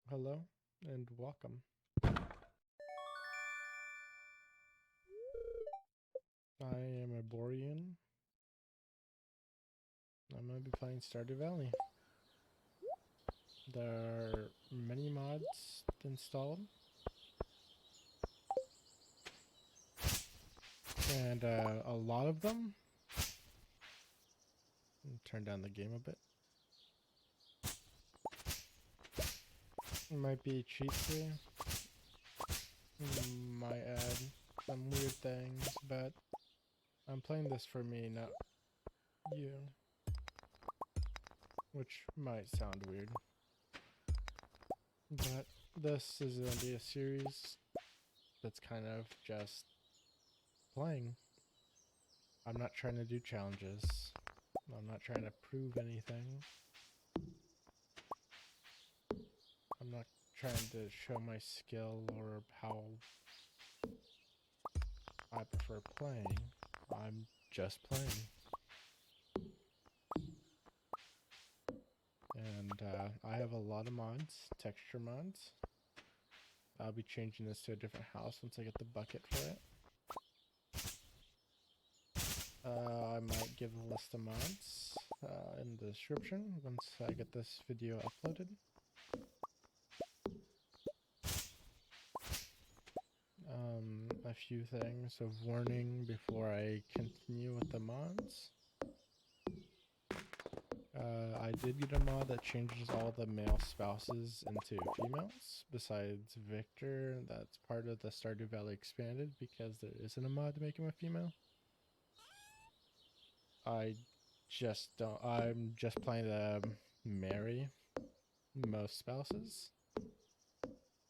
Hello and welcome. I am a Borean. I'm going to be playing Stardew Valley. There are many mods installed. And a lot of them. Turn down the game a bit. It might be cheatsy. Might add some weird things, but I'm playing this for me, not you. Which might sound weird. But this is going to be a series that's kind of just playing. I'm not trying to do challenges. I'm not trying to prove anything. I'm not trying to show my skill or how I prefer playing. I'm just playing. And I have a lot of mods, texture mods. I'll be changing this to a different house once I get the bucket for it. I might give a list of mods in the description once I get this video uploaded. A few things of warning before I continue with the mods. I did get a mod that changes all the male spouses into females, besides Victor. That's part of the Stardew Valley Expanded because there isn't a mod to make him a female. I'm just planning to marry most spouses.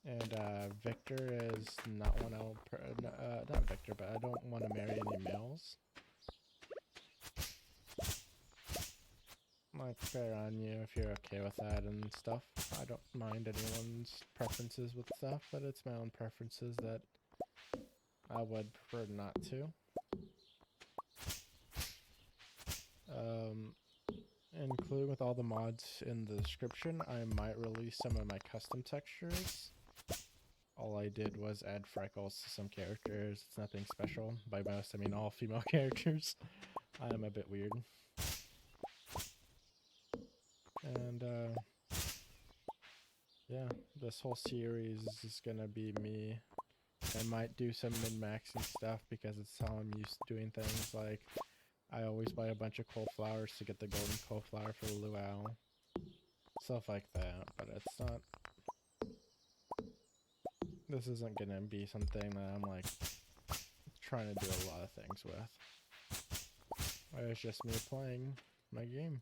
And Victor is not one not Victor, but I don't want to marry any males. Like, fair on you if you're okay with that and stuff. I don't mind anyone's preferences with stuff, but it's my own preferences that I would prefer not to. Including with all the mods in the description, I might release some of my custom textures. All I did was add freckles to some characters. It's nothing special. By most, I mean all female characters. I am a bit weird. And yeah, this whole series is gonna be me. I might do some min-maxing stuff because it's how I'm used to doing things. Like, I always buy a bunch of coal flowers to get the golden coal flower for the luau. Stuff like that, but it's not... This isn't gonna be something that I'm like trying to do a lot of things with. It's just me playing my game.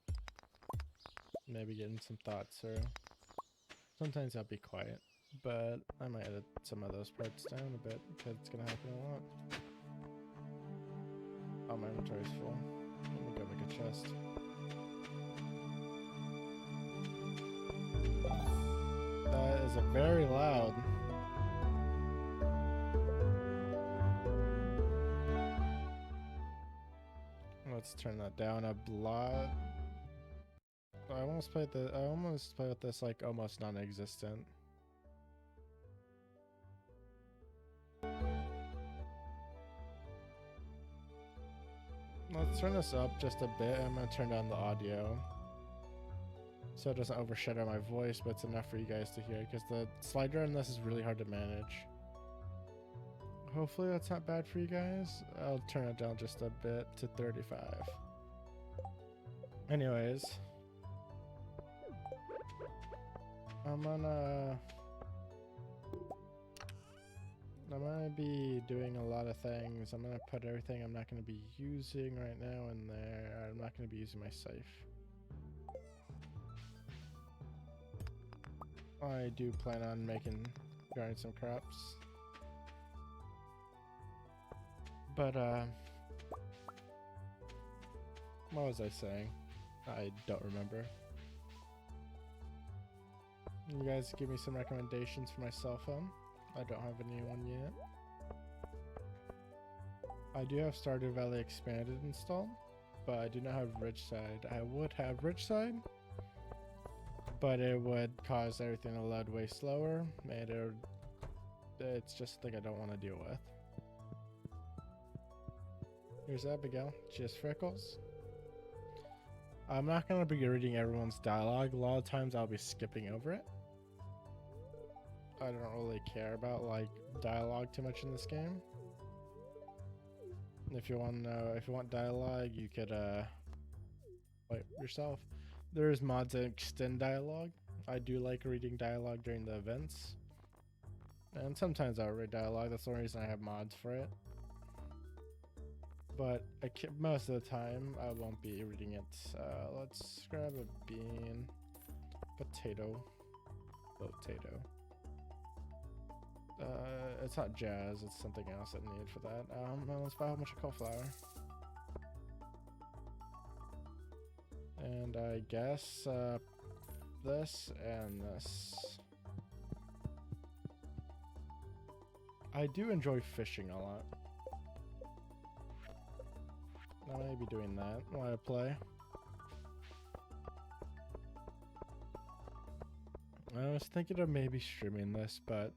Maybe getting some thoughts, or sometimes I'll be quiet, but I might edit some of those parts down a bit because it's gonna happen a lot. Oh, my inventory's full. Let me go make a chest. That is a very loud. Let's turn that down a lot. I almost played with this like almost non-existent. Let's turn this up just a bit. I'm gonna turn down the audio so it doesn't overshadow my voice, but it's enough for you guys to hear because the slider on this is really hard to manage. Hopefully that's not bad for you guys. I'll turn it down just a bit to 35. Anyways, I'm gonna be doing a lot of things. I'm gonna put everything I'm not gonna be using right now in there. I'm not gonna be using my scythe. I do plan on growing some crops. But what was I saying? I don't remember. You guys give me some recommendations for my cell phone. I don't have anyone yet. I do have Stardew Valley Expanded installed, but I do not have Ridgeside. I would have Ridgeside, but it would cause everything to load way slower, and it's just a thing I don't want to deal with. Here's Abigail. She has freckles. I'm not going to be reading everyone's dialogue. A lot of times I'll be skipping over it. I don't really care about like dialogue too much in this game. If you want dialogue, you could wait yourself. There's mods that extend dialogue. I do like reading dialogue during the events, and sometimes I'll read dialogue. That's the only reason I have mods for it. But most of the time I won't be reading it. Let's grab a bean, potato. It's not jazz, it's something else I need for that. Let's buy a whole bunch of cauliflower. And I guess this and this. I do enjoy fishing a lot. I may be doing that while I play. I was thinking of maybe streaming this, but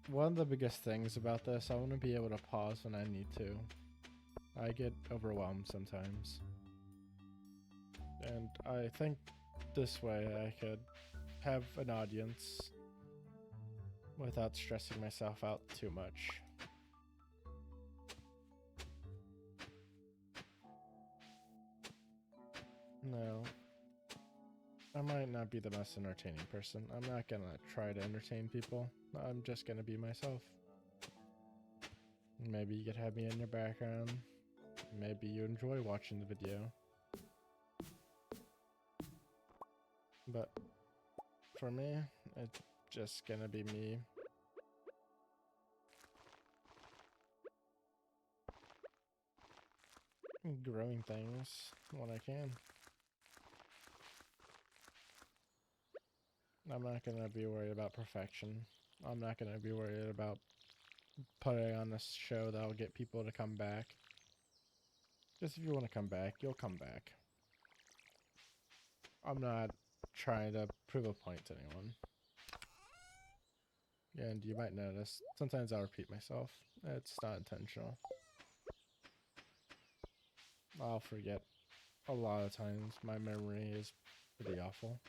one of the biggest things about this, I want to be able to pause when I need to. I get overwhelmed sometimes. And I think this way I could have an audience without stressing myself out too much. No. I might not be the most entertaining person. I'm not gonna try to entertain people. I'm just gonna be myself. Maybe you could have me in your background. Maybe you enjoy watching the video. But for me, it's just gonna be me. Growing things when I can. I'm not gonna be worried about perfection. I'm not gonna be worried about putting on a show that'll get people to come back. Just if you want to come back, you'll come back. I'm not trying to prove a point to anyone. And you might notice, sometimes I'll repeat myself. It's not intentional. I'll forget a lot of times. My memory is pretty awful.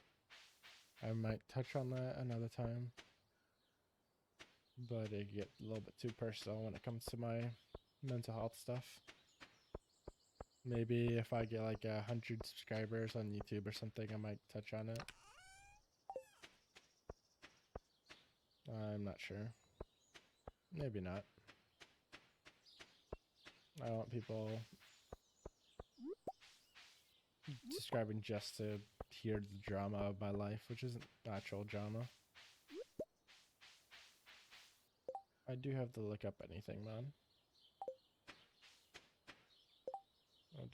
I might touch on that another time, but it get a little bit too personal when it comes to my mental health stuff. Maybe if I get like 100 subscribers on YouTube or something, I might touch on it. I'm not sure. Maybe not. I want people subscribing just to hear the drama of my life, which isn't actual drama. I do have to look up anything, man. And,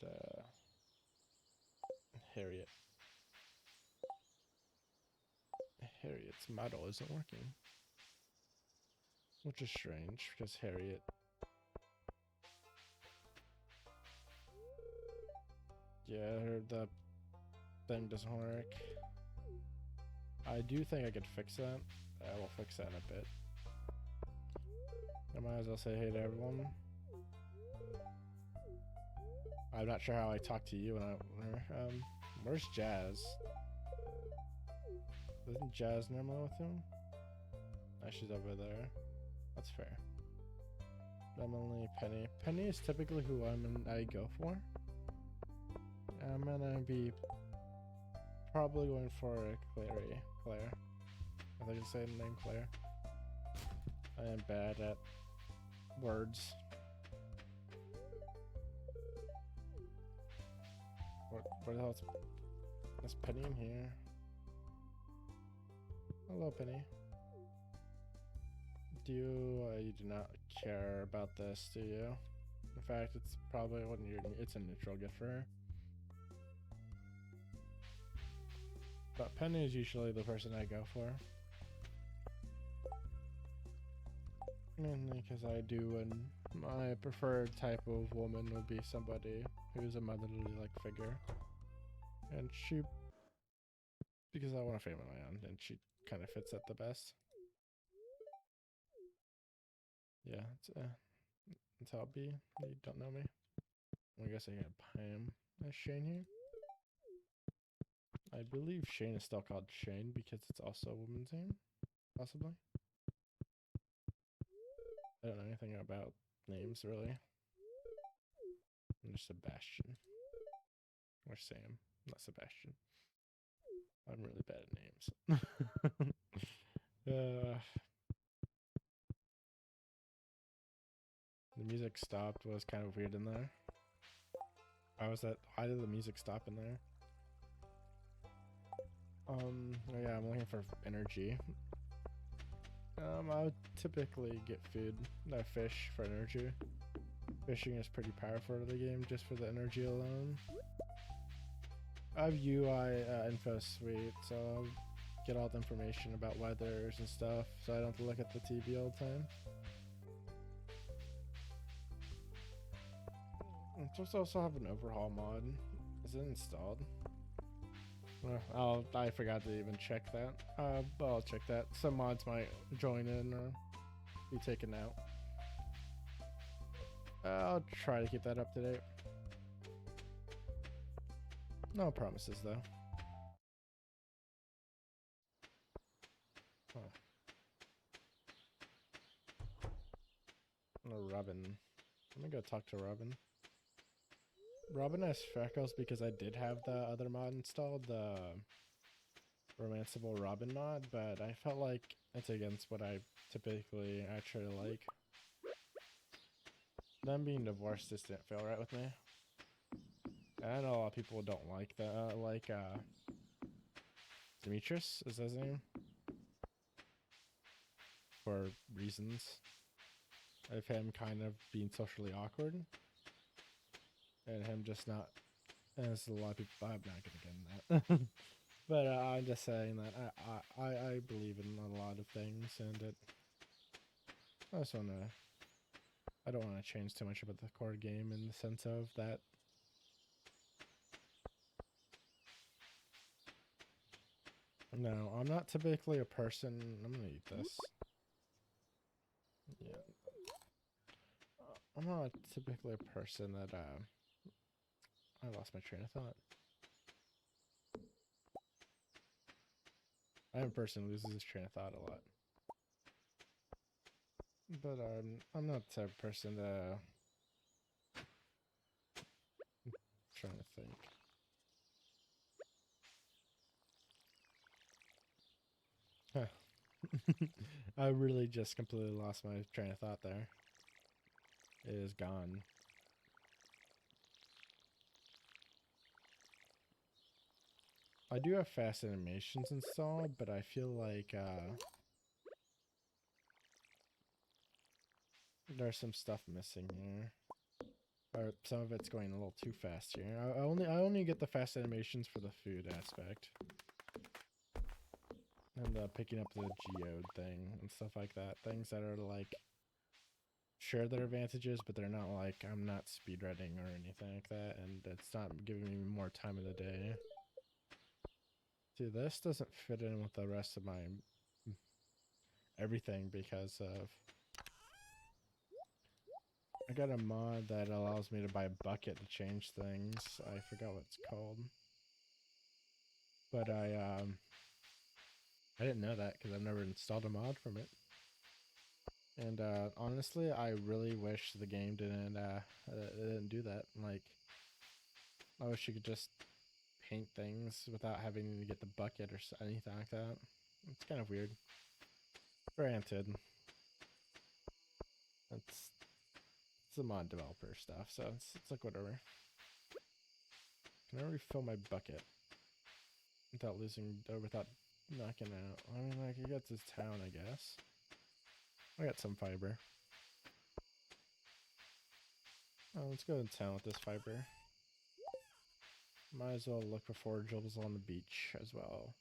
Harriet's model isn't working. Which is strange, because Harriet... Yeah, the thing doesn't work. I do think I could fix that. I will fix that in a bit. I might as well say hey to everyone. I'm not sure how I talk to you when where's Jazz? Isn't Jazz normally with him? Oh, she's over there. That's fair. Emily, Penny. Penny is typically who I go for. I'm gonna be probably going for Claire. I think it's saying the name Claire. I am bad at words. Where the hell is Penny in here? Hello, Penny. You do not care about this, do you? In fact, it's probably it's a neutral gift for her. But Penny is usually the person I go for. Mainly because I do, and my preferred type of woman would be somebody who's a motherly like figure. And she because I want a family of my own, and she kind of fits that the best. Yeah, it's how it be. You don't know me. I guess I got Pam as Shane here. I believe Shane is still called Shane because it's also a woman's name, possibly. I don't know anything about names really. I'm just Sebastian. Or Sam, not Sebastian. I'm really bad at names. The music stopped. Was kind of weird in there. Why was that? Why did the music stop in there? Oh yeah, I'm looking for energy. I would typically get food, no fish for energy. Fishing is pretty powerful in the game just for the energy alone. I have UI info suite, so I'll get all the information about weathers and stuff, so I don't have to look at the TV all the time. I'm supposed to also have an overhaul mod. Is it installed? I forgot to even check that. But I'll check that. Some mods might join in or be taken out. I'll try to keep that up to date. No promises though. Oh. Oh, Robin. Let me go talk to Robin. Robin has freckles because I did have the other mod installed, the Romanceable Robin mod, but I felt like it's against what I typically actually like. Them being divorced just didn't feel right with me. And I know a lot of people don't like that, Demetrius, is his name? For reasons of him kind of being socially awkward. And him just not, as a lot of people, I'm not gonna get in that. But I'm just saying that I believe in a lot of things, and I don't want to change too much about the core game in the sense of that. No, I'm not typically a person. I'm gonna eat this. Yeah. I'm not typically a person that I lost my train of thought. I am a person who loses his train of thought a lot. But I'm not the type of person to trying to think. I really just completely lost my train of thought there. It is gone. I do have fast animations installed, but I feel like there's some stuff missing here. Or some of it's going a little too fast here. I only get the fast animations for the food aspect. And picking up the geode thing and stuff like that. Things that are like, sure they're advantages, but they're not like, I'm not speedrunning or anything like that, and it's not giving me more time of the day. See, this doesn't fit in with the rest of my everything because of I got a mod that allows me to buy a bucket to change things. I forgot what it's called. But I didn't know that because I've never installed a mod from it. And honestly, I really wish the game didn't do that. Like, I wish you could just paint things without having to get the bucket or anything like that. It's kind of weird. Granted, it's a mod developer stuff, so it's like whatever. Can I refill my bucket without without knocking out? I mean, like, I got this town, I guess. I got some fiber. Oh, let's go to town with this fiber. Might as well look for forageables on the beach as well.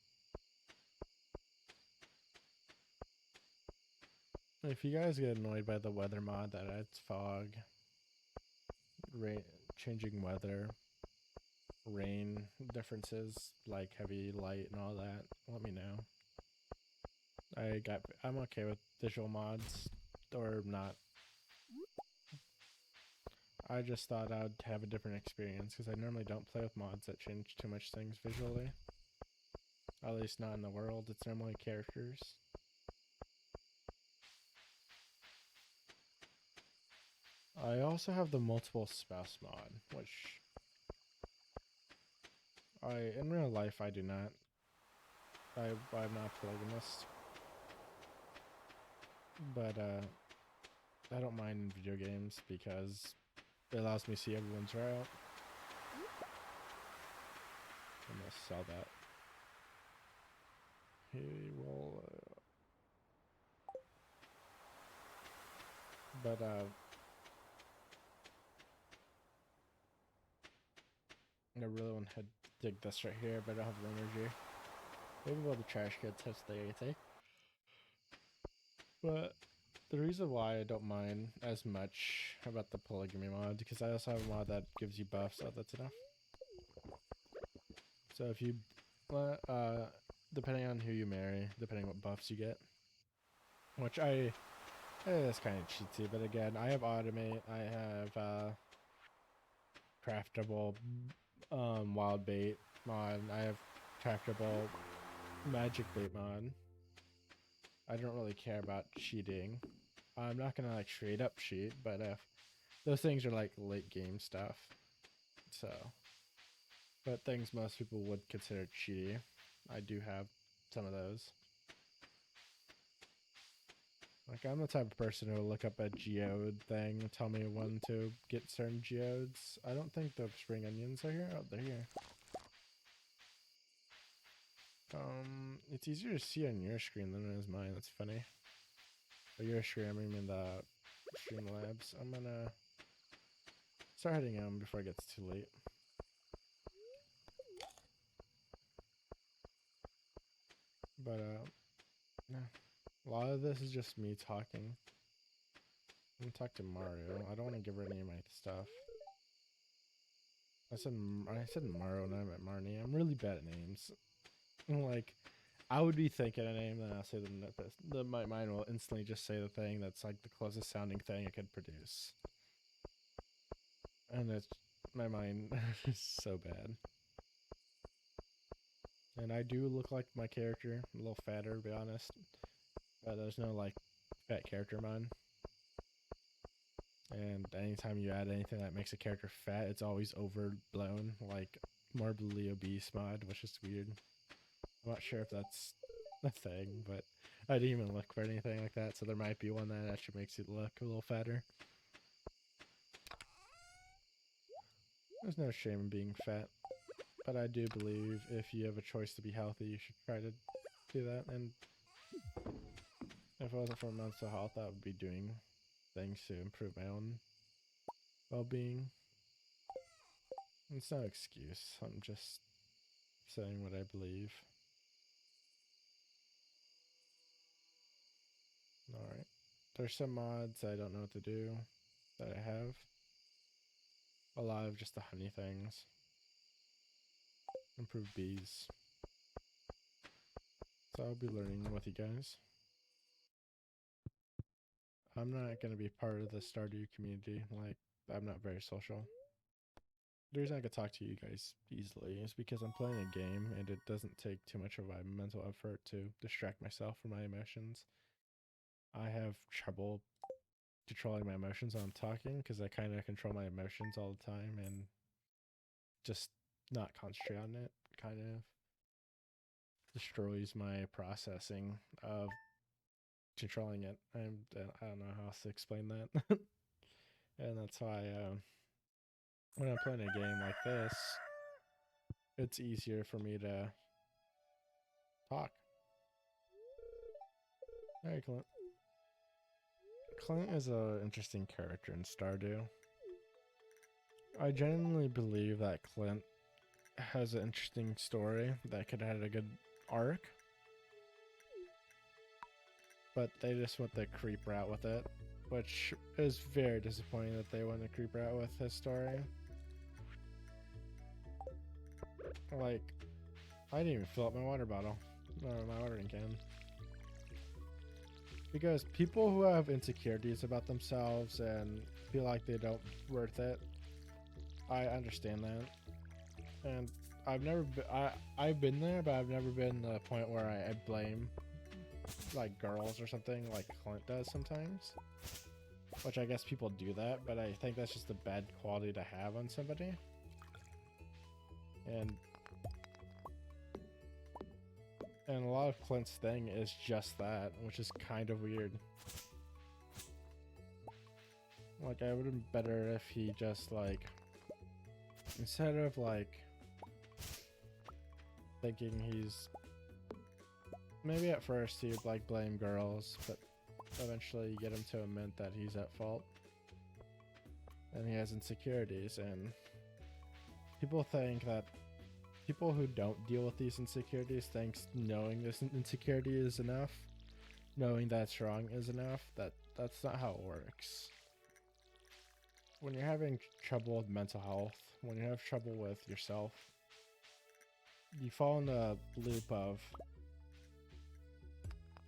If you guys get annoyed by the weather mod that adds fog, changing weather, rain differences, like heavy, light, and all that, let me know. I'm okay with visual mods, or not. I just thought I'd have a different experience, because I normally don't play with mods that change too much things visually. At least not in the world, it's normally characters. I also have the multiple spouse mod, which in real life I do not. I'm not polygamist. But I don't mind in video games because it allows me to see everyone's route. I'm gonna sell that. He will but I really want to dig this right here, but I don't have the energy. Maybe while the trash gets touch the AT. But the reason why I don't mind as much about the polygamy mod, because I also have a mod that gives you buffs, so that's enough. So if you, depending on who you marry, depending what buffs you get, which that's kind of cheaty, but again, I have automate, I have craftable wild bait mod, I have craftable magic bait mod. I don't really care about cheating. I'm not gonna like straight up cheat, but if those things are like late game stuff, so. But things most people would consider cheaty, I do have some of those. Like, I'm the type of person who will look up a geode thing and tell me when to get certain geodes. I don't think the spring onions are here. Oh, they're here. It's easier to see on your screen than it is mine. That's funny. Or your screen, I mean the Streamlabs. I'm gonna start heading out before it gets too late. But, yeah. A lot of this is just me talking. I'm gonna talk to Mario. I don't want to give her any of my stuff. I said Mario and I meant Marnie. I'm really bad at names. Like, I would be thinking a name, then I'll say my mind will instantly just say the thing that's like the closest sounding thing I could produce. And it's, my mind is so bad. And I do look like my character, a little fatter to be honest. But there's no like fat character mod. And anytime you add anything that makes a character fat, it's always overblown, like morbidly obese mod, which is weird. I'm not sure if that's a thing, but I didn't even look for anything like that, so there might be one that actually makes it look a little fatter. There's no shame in being fat, but I do believe if you have a choice to be healthy, you should try to do that. And if it wasn't for mental health, I would be doing things to improve my own well-being. It's no excuse. I'm just saying what I believe. Alright. There's some mods I don't know what to do that I have. A lot of just the honey things. Improve bees. So I'll be learning with you guys. I'm not going to be part of the Stardew community. Like, I'm not very social. The reason I could talk to you guys easily is because I'm playing a game and it doesn't take too much of my mental effort to distract myself from my emotions. I have trouble controlling my emotions when I'm talking because I kind of control my emotions all the time and just not concentrate on it kind of destroys my processing of controlling it. I don't know how else to explain that. And that's why when I'm playing a game like this, it's easier for me to talk. Hey, Clint. Clint is an interesting character in Stardew. I genuinely believe that Clint has an interesting story that could have had a good arc. But they just went the creep route with it, which is very disappointing that they went the creep route with his story. Like, I didn't even fill up my water bottle. Or my watering can. Because people who have insecurities about themselves and feel like they don't worth it, I understand that. And I've never been, I've been there, but I've never been to the point where I blame like girls or something like Clint does sometimes. Which I guess people do that, but I think that's just a bad quality to have on somebody. And a lot of Clint's thing is just that, which is kind of weird. Like, I would have been better if he just, like, instead of, like, thinking he's... Maybe at first he would, like, blame girls, but eventually you get him to admit that he's at fault. And he has insecurities, and people think that people who don't deal with these insecurities think knowing this insecurity is enough, knowing that's wrong is enough. That's not how it works. When you're having trouble with mental health, when you have trouble with yourself, you fall in the loop of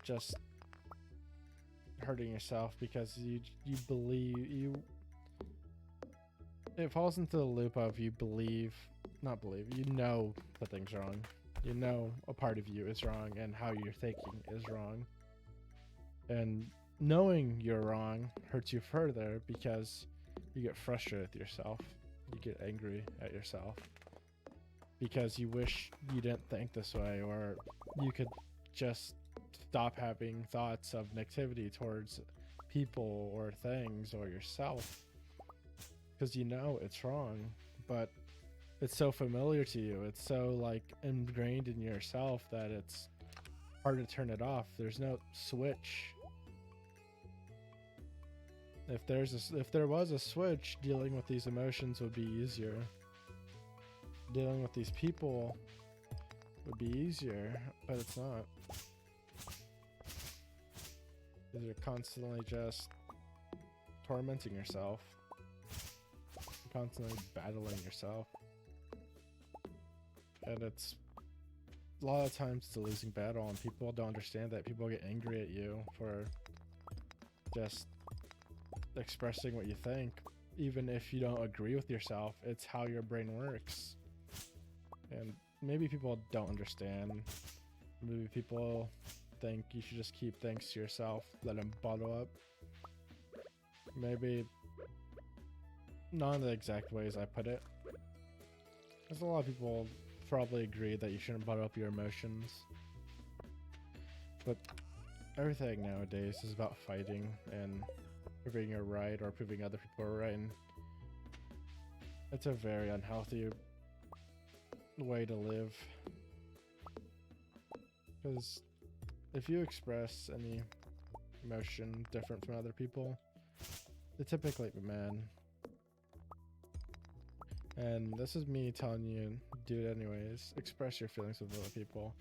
just hurting yourself because you believe you... It falls into the loop of you know that thing's wrong. You know a part of you is wrong and how you're thinking is wrong. And knowing you're wrong hurts you further because you get frustrated with yourself. You get angry at yourself because you wish you didn't think this way, or you could just stop having thoughts of negativity towards people or things or yourself. Because you know it's wrong, but it's so familiar to you. It's so like ingrained in yourself that it's hard to turn it off. There's no switch. If there was a switch, dealing with these emotions would be easier. Dealing with these people would be easier, but it's not. Because you're constantly just tormenting yourself. Constantly battling yourself, and it's a lot of times it's a losing battle, and people don't understand that. People get angry at you for just expressing what you think, even if you don't agree with yourself. It's how your brain works, and maybe people don't understand. Maybe people think you should just keep things to yourself, let them bottle up. Maybe not in the exact ways I put it. There's a lot of people probably agree that you shouldn't bottle up your emotions. But everything nowadays is about fighting and proving you're right or proving other people are right. And it's a very unhealthy way to live. Because if you express any emotion different from other people, they typically be mad. And this is me telling you, do it anyways. Express your feelings with other people.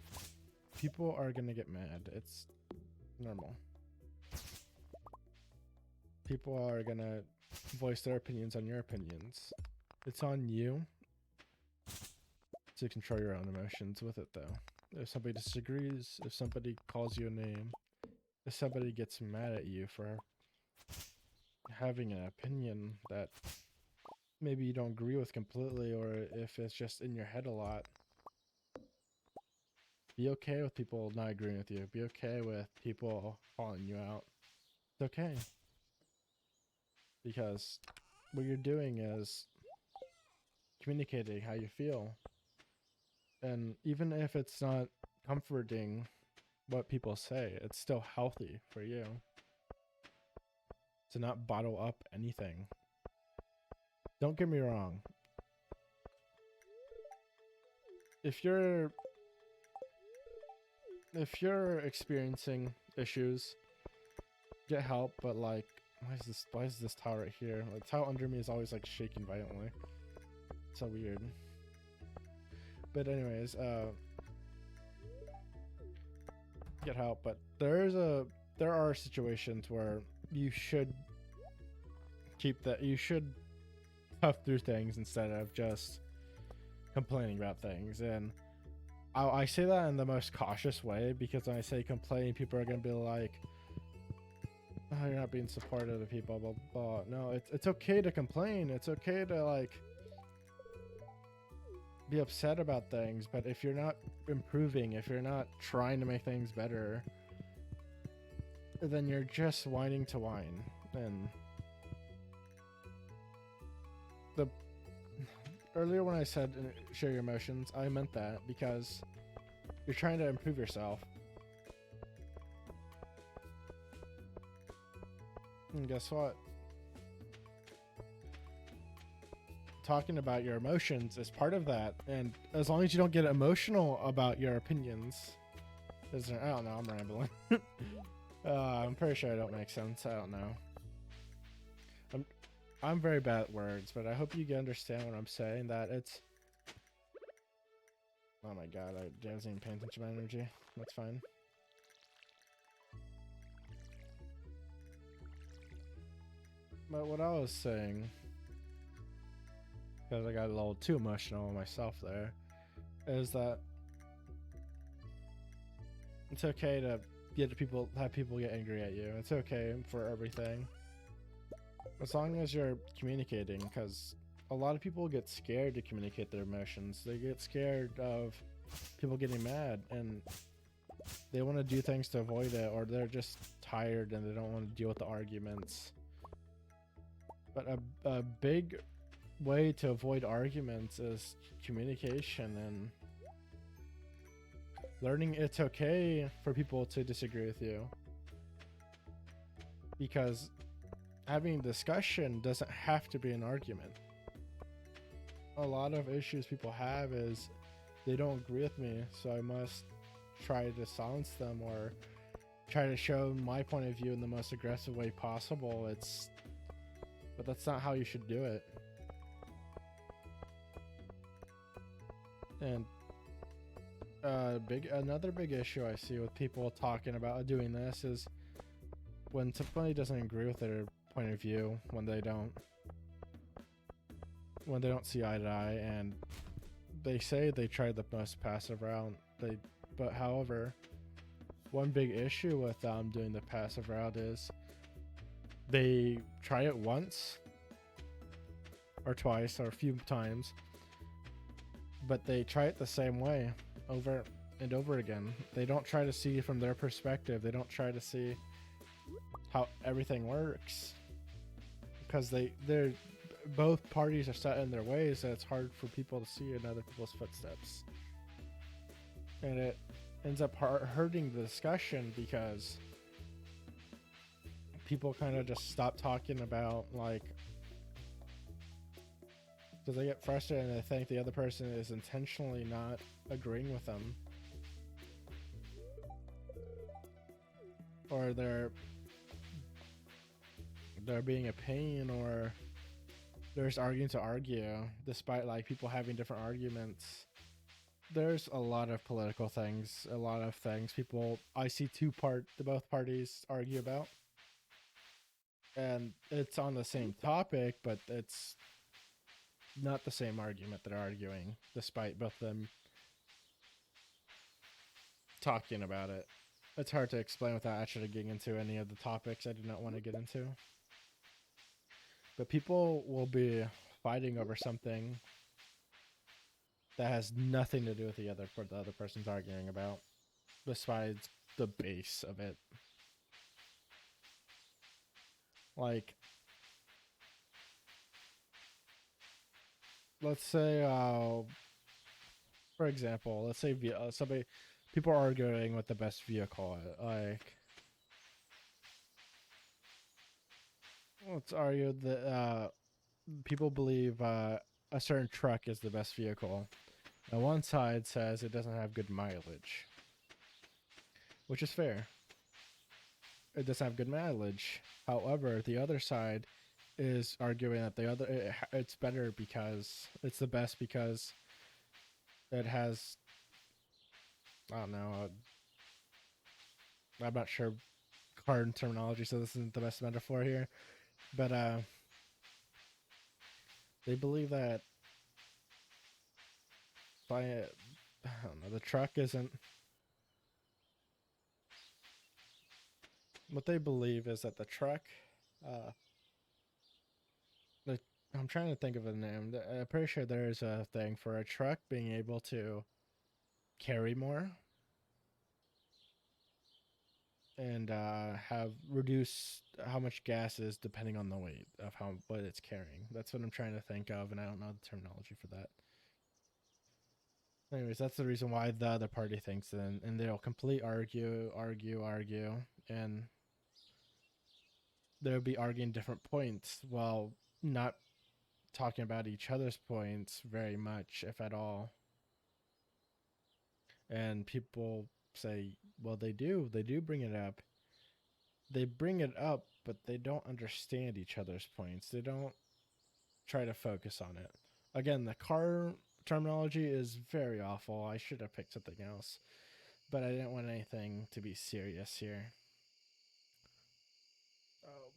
People are gonna get mad. It's normal. People are gonna voice their opinions on your opinions. It's on you to control your own emotions with it, though. If somebody disagrees, if somebody calls you a name, if somebody gets mad at you for having an opinion that maybe you don't agree with completely, or if it's just in your head a lot, be okay with people not agreeing with you. Be okay with people calling you out. It's okay. Because what you're doing is communicating how you feel. And even if it's not comforting what people say, it's still healthy for you to not bottle up anything. Don't get me wrong. If you're experiencing issues, get help, but like, why is this towel right here? Like, the towel under me is always like shaking violently. So weird. But anyways, get help, but there are situations where you should tough through things instead of just complaining about things. And I say that in the most cautious way, because when I say complain, people are gonna be like, "Oh, you're not being supportive of people, blah, blah, blah." No, it's okay to complain. It's okay to like be upset about things, but if you're not improving, if you're not trying to make things better, then you're just whining to whine. And the earlier when I said share your emotions, I meant that because you're trying to improve yourself. And guess what? Talking about your emotions is part of that. And as long as you don't get emotional about your opinions, I don't know, I'm rambling. I'm pretty sure I don't make sense. I don't know. I'm very bad at words, but I hope you can understand what I'm saying. That it's... Oh my god, I wasn't even paying attention to my energy. That's fine. But what I was saying, because I got a little too emotional myself there, is that it's okay to have people get angry at you. It's okay for everything, as long as you're communicating, because a lot of people get scared to communicate their emotions. They get scared of people getting mad, and they want to do things to avoid it, or they're just tired and they don't want to deal with the arguments. But a big way to avoid arguments is communication and learning it's okay for people to disagree with you, because having discussion doesn't have to be an argument. A lot of issues people have is they don't agree with me, so I must try to silence them or try to show my point of view in the most aggressive way possible. But that's not how you should do it. And another big issue I see with people talking about doing this is when somebody doesn't agree with their point of view, when they don't see eye to eye, and they say they tried the most passive route. But however, one big issue with doing the passive route is they try it once or twice or a few times, but they try it the same way over and over again. They don't try to see from their perspective. They don't try to see how everything works, because they're both parties are set in their ways, and it's hard for people to see in other people's footsteps, and it ends up hurting the discussion, because people kind of just stop talking about, like, because they get frustrated and they think the other person is intentionally not agreeing with them, or they're being a pain, or they're just arguing to argue, despite like people having different arguments. There's a lot of political things, a lot of things people I see both parties argue about, and it's on the same topic, but it's not the same argument they're arguing, despite both of them talking about it. It's hard to explain without actually getting into any of the topics I do not want to get into. But people will be fighting over something that has nothing to do with the other person's arguing about, besides the base of it. Like, let's say, for example, let's say people are arguing what the best vehicle is. Like, let's argue that people believe a certain truck is the best vehicle. Now, one side says it doesn't have good mileage, which is fair. It doesn't have good mileage. However, the other side is arguing that it's better because it's the best because it has, I don't know, I'm not sure car terminology, so this isn't the best metaphor here, but they believe that by it, I don't know, the truck isn't. What they believe is that the truck, uh, the, I'm trying to think of a name. I'm pretty sure there's a thing for a truck being able to carry more and have reduce how much gas is depending on the weight of what it's carrying. That's what I'm trying to think of, and I don't know the terminology for that. Anyways, that's the reason why the other party thinks it, and they'll complete argue, and they'll be arguing different points while not talking about each other's points very much, if at all. And people say, well, they do bring it up. They bring it up, but they don't understand each other's points. They don't try to focus on it. Again, the car terminology is very awful. I should have picked something else, but I didn't want anything to be serious here.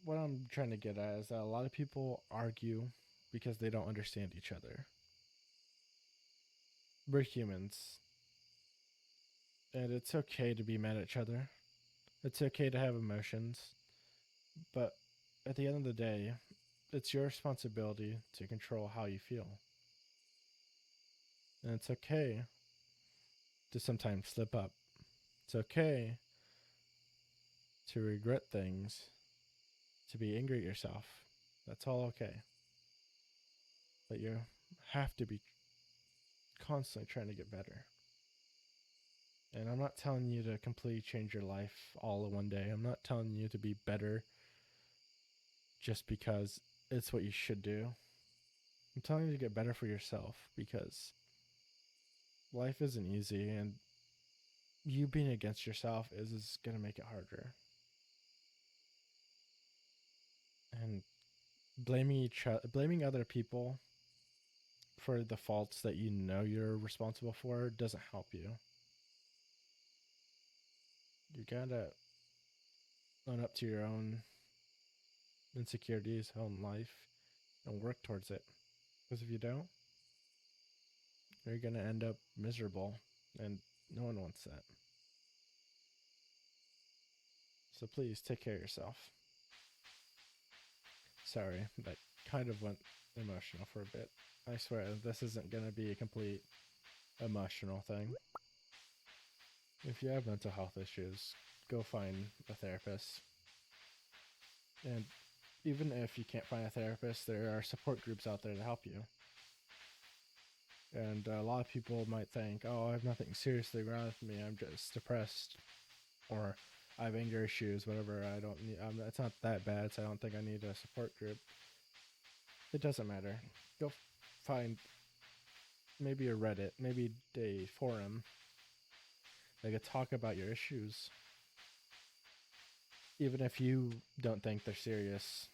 What I'm trying to get at is that a lot of people argue because they don't understand each other. We're humans, and it's okay to be mad at each other. It's okay to have emotions, but at the end of the day, it's your responsibility to control how you feel. And it's okay to sometimes slip up. It's okay to regret things, to be angry at yourself. That's all okay. But you have to be constantly trying to get better. And I'm not telling you to completely change your life all in one day. I'm not telling you to be better just because it's what you should do. I'm telling you to get better for yourself because life isn't easy, and you being against yourself is going to make it harder. And blaming other people for the faults that you know you're responsible for doesn't help you. You gotta own up to your own insecurities, own life, and work towards it. Because if you don't, you're gonna end up miserable, and no one wants that. So please take care of yourself. Sorry, that kind of went emotional for a bit. I swear, this isn't gonna be a complete emotional thing. If you have mental health issues, go find a therapist. And even if you can't find a therapist, there are support groups out there to help you. And a lot of people might think, oh, I have nothing seriously wrong with me. I'm just depressed. Or I have anger issues, whatever. I don't need, it's not that bad, so I don't think I need a support group. It doesn't matter. Go find maybe a Reddit, maybe a forum. They could talk about your issues. Even if you don't think they're serious.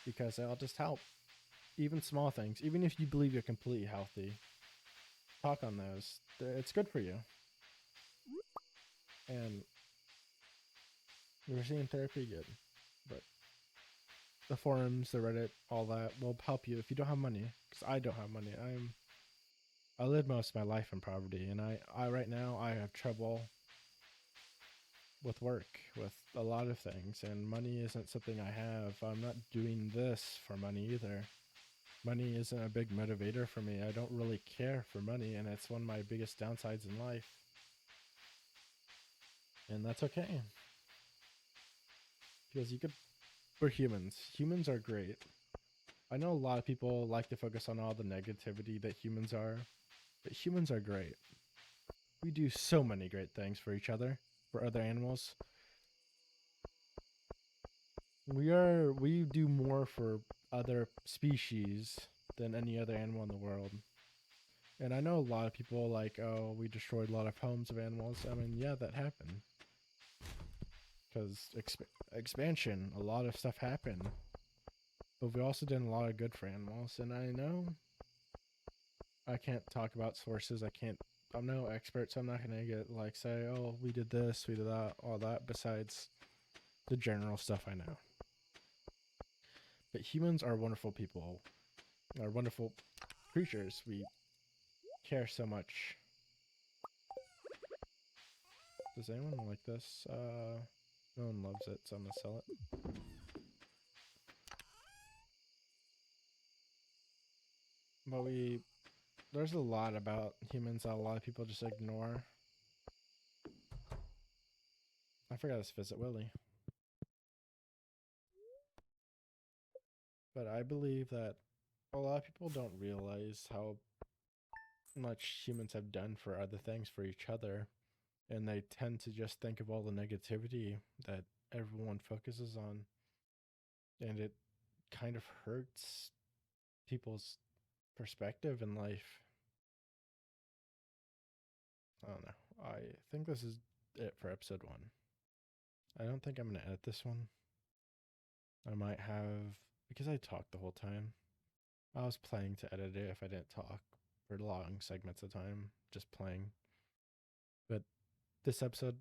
Because they'll just help. Even small things. Even if you believe you're completely healthy. Talk on those. It's good for you. And we're seeing therapy good. But the forums, the Reddit, all that will help you if you don't have money. Because I don't have money. I live most of my life in poverty, and I right now I have trouble with work, with a lot of things, and money isn't something I have. I'm not doing this for money either. Money isn't a big motivator for me. I don't really care for money, and it's one of my biggest downsides in life. And that's okay. Because we're humans. Humans are great. I know a lot of people like to focus on all the negativity that humans are, but humans are great. We do so many great things for each other, for other animals. We do more for other species than any other animal in the world. And I know a lot of people like, oh, we destroyed a lot of homes of animals. I mean, yeah, that happened. Because expansion, a lot of stuff happened. But we also did a lot of good for animals. And I know I can't talk about sources. I'm no expert, so I'm not going to get like say, oh, we did this, we did that, all that, besides the general stuff I know. But humans are wonderful people, are wonderful creatures. We care so much. Does anyone like this? No one loves it, so I'm gonna sell it. But there's a lot about humans that a lot of people just ignore. I forgot to visit Willie. But I believe that a lot of people don't realize how much humans have done for other things for each other. And they tend to just think of all the negativity that everyone focuses on. And it kind of hurts people's perspective in life. I don't know. I think this is it for episode 1. I don't think I'm going to edit this one. I might have, because I talked the whole time, I was planning to edit it if I didn't talk for long segments of time, just playing. But this episode,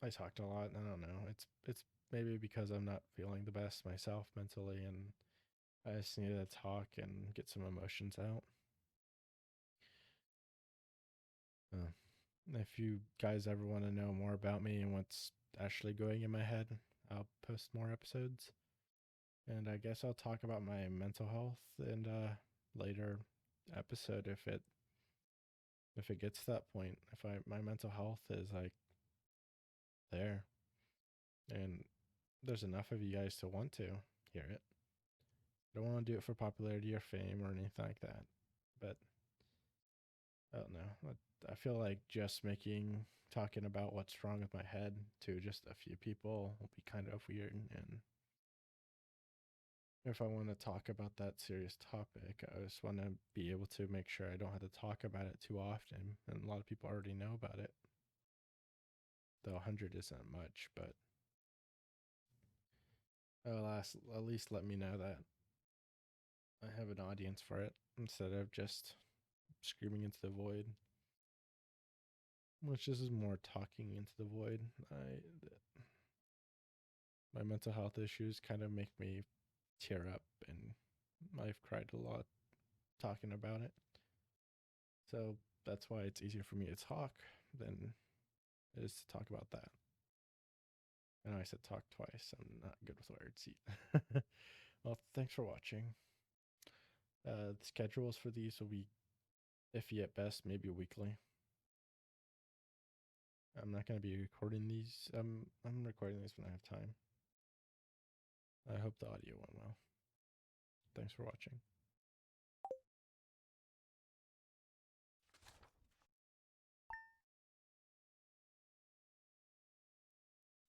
I talked a lot. I don't know. It's maybe because I'm not feeling the best myself mentally, and I just need to talk and get some emotions out. If you guys ever want to know more about me and what's actually going in my head, I'll post more episodes. And I guess I'll talk about my mental health in a later episode if it gets to that point. If my mental health is like there, and there's enough of you guys to want to hear it. I don't want to do it for popularity or fame or anything like that. But I don't know. I feel like just talking about what's wrong with my head to just a few people will be kind of weird. And if I want to talk about that serious topic, I just want to be able to make sure I don't have to talk about it too often. And a lot of people already know about it. Though 100 isn't much, but at least let me know that I have an audience for it instead of just screaming into the void. Which this is more talking into the void. My mental health issues kind of make me tear up, and I've cried a lot talking about it. So that's why it's easier for me to talk than it is to talk about that. I know I said talk twice. I'm not good with words. Well, thanks for watching. The schedules for these will be iffy at best, maybe weekly. I'm not going to be recording these. I'm recording these when I have time. I hope the audio went well. Thanks for watching.